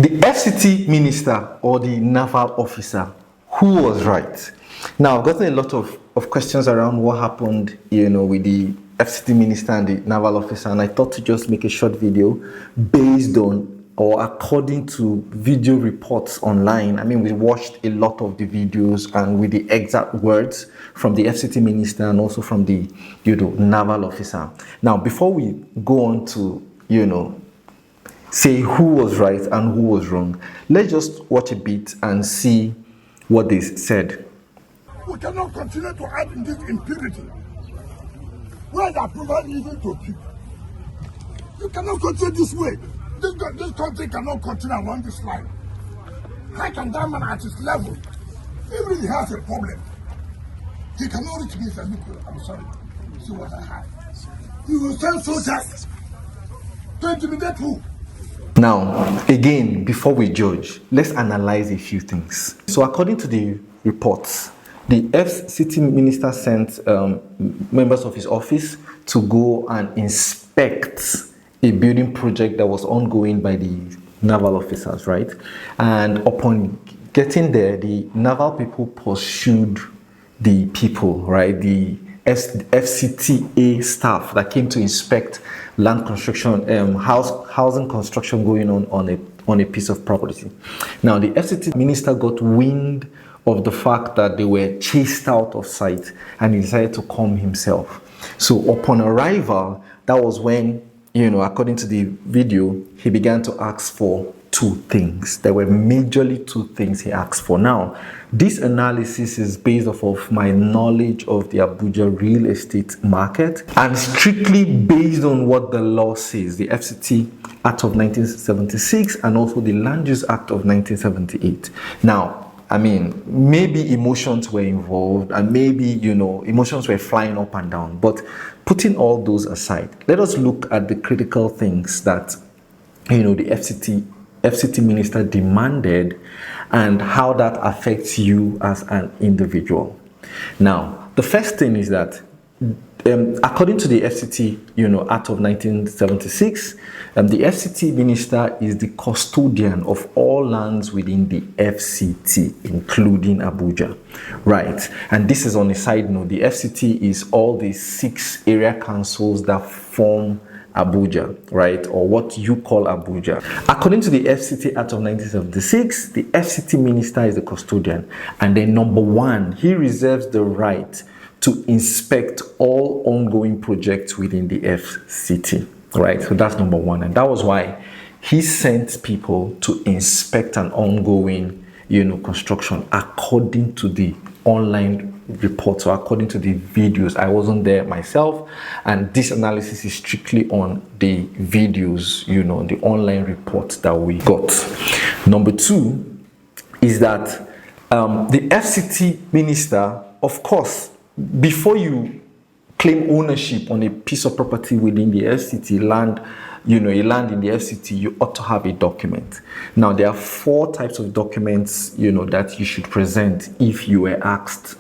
The FCT Minister or the Naval Officer, who was right? Now, I've gotten a lot of questions around what happened, with the FCT Minister and the Naval Officer, and I thought to just make a short video based on or according to video reports online. I mean, we watched a lot of the videos and with the exact words from the FCT Minister and also from the, Naval Officer. Now, before we go on to, say who was right and who was wrong, let's just watch a bit and see what they said. We cannot continue to add in this impunity. Where the approval even to people. You cannot continue this way. This country cannot continue along this line. How can that man at his level, even if he has a problem, he cannot reach me and say, look, I'm sorry, see what I have. He will send soldiers to intimidate who? Now, again, before we judge, let's analyze a few things. So according to the reports, the FCT Minister sent members of his office to go and inspect a building project that was ongoing by the naval officers, right? And upon getting there, the naval people pursued the people, right? The FCTA staff that came to inspect land construction, housing construction going on a piece of property. Now, the FCT Minister got wind of the fact that they were chased out of sight, and he decided to come himself. So upon arrival, that was when, according to the video, he began to ask for two things. There were majorly two things he asked for. Now, this analysis is based off of my knowledge of the Abuja real estate market and strictly based on what the law says, the FCT Act of 1976 and also the Land Use Act of 1978. Now, I mean, maybe emotions were involved and maybe, emotions were flying up and down. But putting all those aside, let us look at the critical things that, the FCT Minister demanded and how that affects you as an individual. Now, the first thing is that according to the FCT, Act of 1976, the FCT Minister is the custodian of all lands within the FCT, including Abuja, right? And this is on a side note. The FCT is all the 6 area councils that form Abuja, right? Or what you call Abuja. According to the FCT Act of 1976, the FCT Minister is the custodian. And then number 1, he reserves the right to inspect all ongoing projects within the FCT, right? So that's number 1. And that was why he sent people to inspect an ongoing, construction according to the online reports or according to the videos. I wasn't there myself, and this analysis is strictly on the videos, the online reports that we got. Number 2 is that the FCT Minister, of course, before you claim ownership on a piece of property within the FCT land, a land in the FCT, you ought to have a document. Now, there are 4 types of documents, that you should present if you were asked,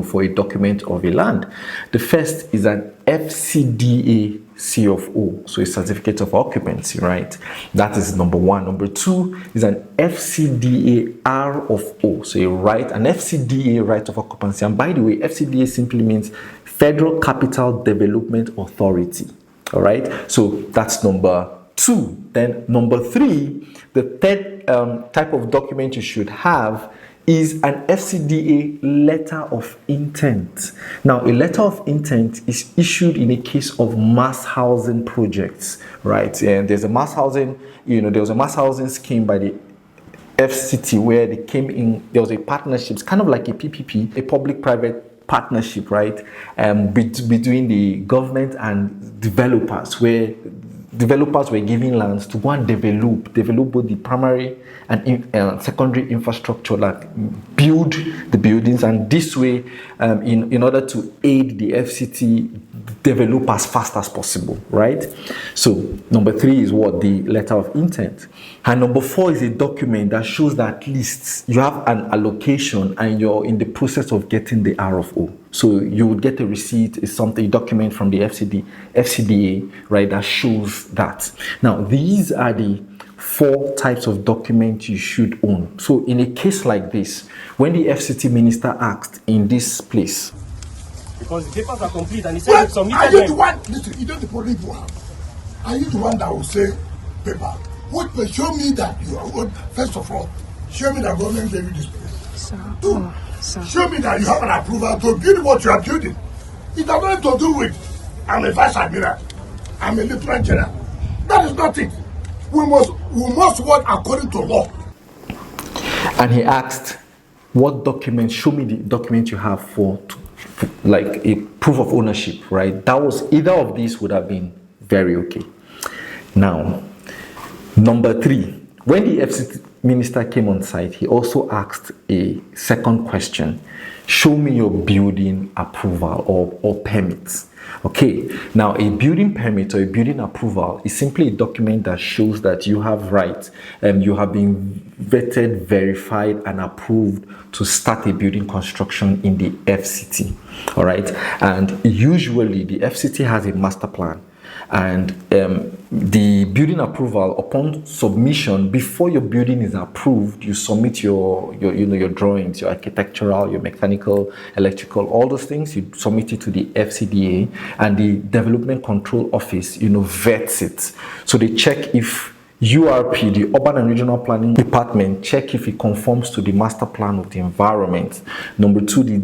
for a document of a land. The first is an FCDA C of O, so a certificate of occupancy, right? That is number 1. Number 2 is an FCDA R of O, so an FCDA right of occupancy. And by the way, FCDA simply means Federal Capital Development Authority. All right, so that's number 2. Then number 3, the third type of document you should have is an FCDA letter of intent. Now, a letter of intent is issued in a case of mass housing projects, right? And there's a mass housing, there was a mass housing scheme by the FCT where they came in, there was a partnership, it's kind of like a PPP, a public-private partnership, right? Between the government and developers, where developers were giving lands to go and develop both the primary and secondary infrastructure, like build the buildings, and this way, in order to aid the FCT develop as fast as possible, right? So number 3 is what? The letter of intent. And number 4 is a document that shows that at least you have an allocation and you're in the process of getting the R of O. So you would get a receipt, is something, a document from the FCDA, right, that shows that. Now, these are the 4 types of documents you should own. So in a case like this, when the FCT minister asked in this place, because the papers are complete and he said Well, you've submitted are you them. the one? Listen, you know the problem you have. Are you the one that will say, paper? What will show me that you are? First of all, show me that government gave you this place. Sir. Two, Sir. show me that you have an approval to build what you are building. It has nothing to do with I'm a vice admiral, I'm a lieutenant general. That is not it. We must work according to law. and he asked, what document, show me the document you have for like a proof of ownership, right? That was, either of these would have been very okay. Now, number 3, when the FCT minister came on site, he also asked a second question: show me your building approval or permits. Okay, now a building permit or a building approval is simply a document that shows that you have rights and you have been vetted, verified, and approved to start a building construction in the FCT. All right, and usually the FCT has a master plan, and the building approval, upon submission, before your building is approved, you submit your drawings, your architectural, your mechanical, electrical, all those things. You submit it to the FCDA, and the Development Control Office, vets it. So they check if URP, the Urban and Regional Planning Department, check if it conforms to the master plan of the environment. Number 2, the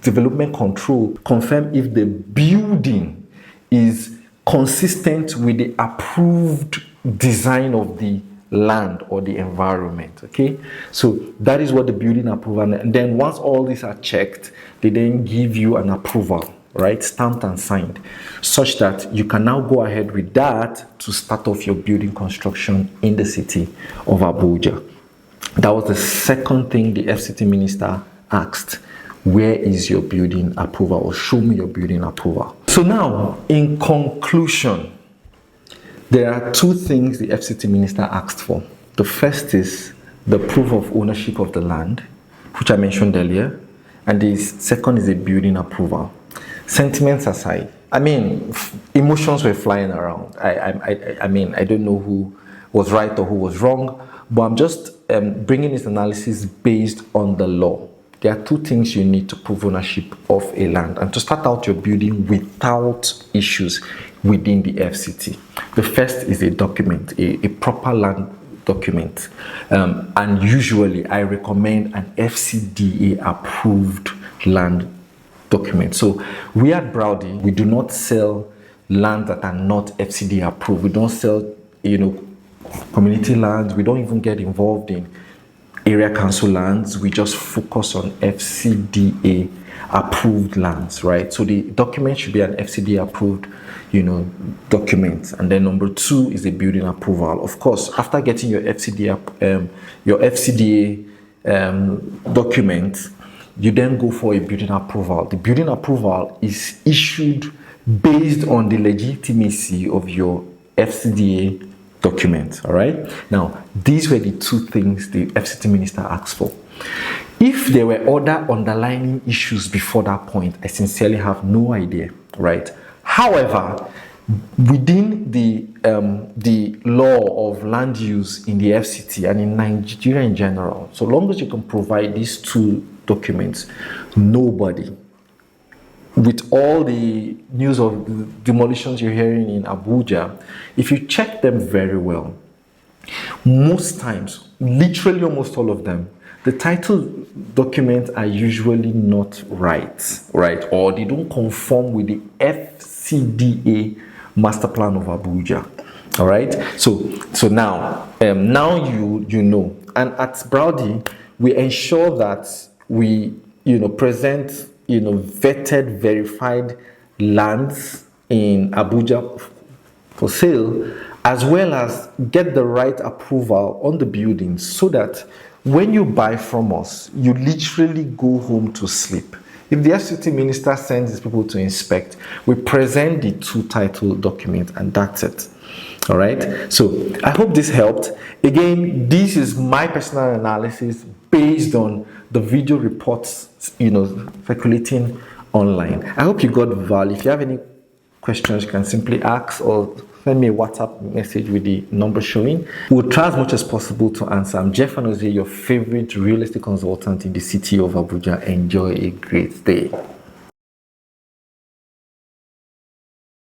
Development Control confirm if the building is consistent with the approved design of the land or the environment. Okay, so that is what the building approval, and then once all these are checked, they then give you an approval, right, stamped and signed, such that you can now go ahead with that to start off your building construction in the city of Abuja. That was the second thing the FCT minister asked: where is your building approval, or show me your building approval. So now, in conclusion, there are 2 things the FCT minister asked for. The first is the proof of ownership of the land, which I mentioned earlier, and the second is a building approval. Sentiments aside, emotions were flying around. I don't know who was right or who was wrong, but I'm just bringing this analysis based on the law. There are 2 things you need to prove ownership of a land and to start out your building without issues within the FCT. The first is a document, a proper land document. And usually I recommend an FCDA approved land document. So we at Browdy, we do not sell land that are not FCDA approved. We don't sell, community lands. We don't even get involved in area council lands. We just focus on FCDA approved lands, right? So the document should be an FCDA approved, document. And then number 2 is a building approval. Of course, after getting your FCDA document, you then go for a building approval. The building approval is issued based on the legitimacy of your FCDA document. All right, now these were the 2 things the FCT minister asked for. If there were other underlying issues before that point, I sincerely have no idea, right? However, within the law of land use in the FCT and in Nigeria in general, so long as you can provide these 2 documents, nobody, with all the news of demolitions you're hearing in Abuja, if you check them very well, most times, literally almost all of them, the title documents are usually not right, or they don't conform with the FCDA master plan of Abuja. All right, so now you know, and at Browdy, we ensure that we present vetted, verified lands in Abuja for sale, as well as get the right approval on the buildings, so that when you buy from us, you literally go home to sleep. If the FCT minister sends his people to inspect, we present the 2 title documents, and that's it. All right, so I hope this helped. Again, this is my personal analysis based on the video reports, circulating online. I hope you got value. If you have any questions, you can simply ask or send me a WhatsApp message with the number showing. We'll try as much as possible to answer. I'm Jeff Anozie, your favorite real estate consultant in the city of Abuja. Enjoy a great day.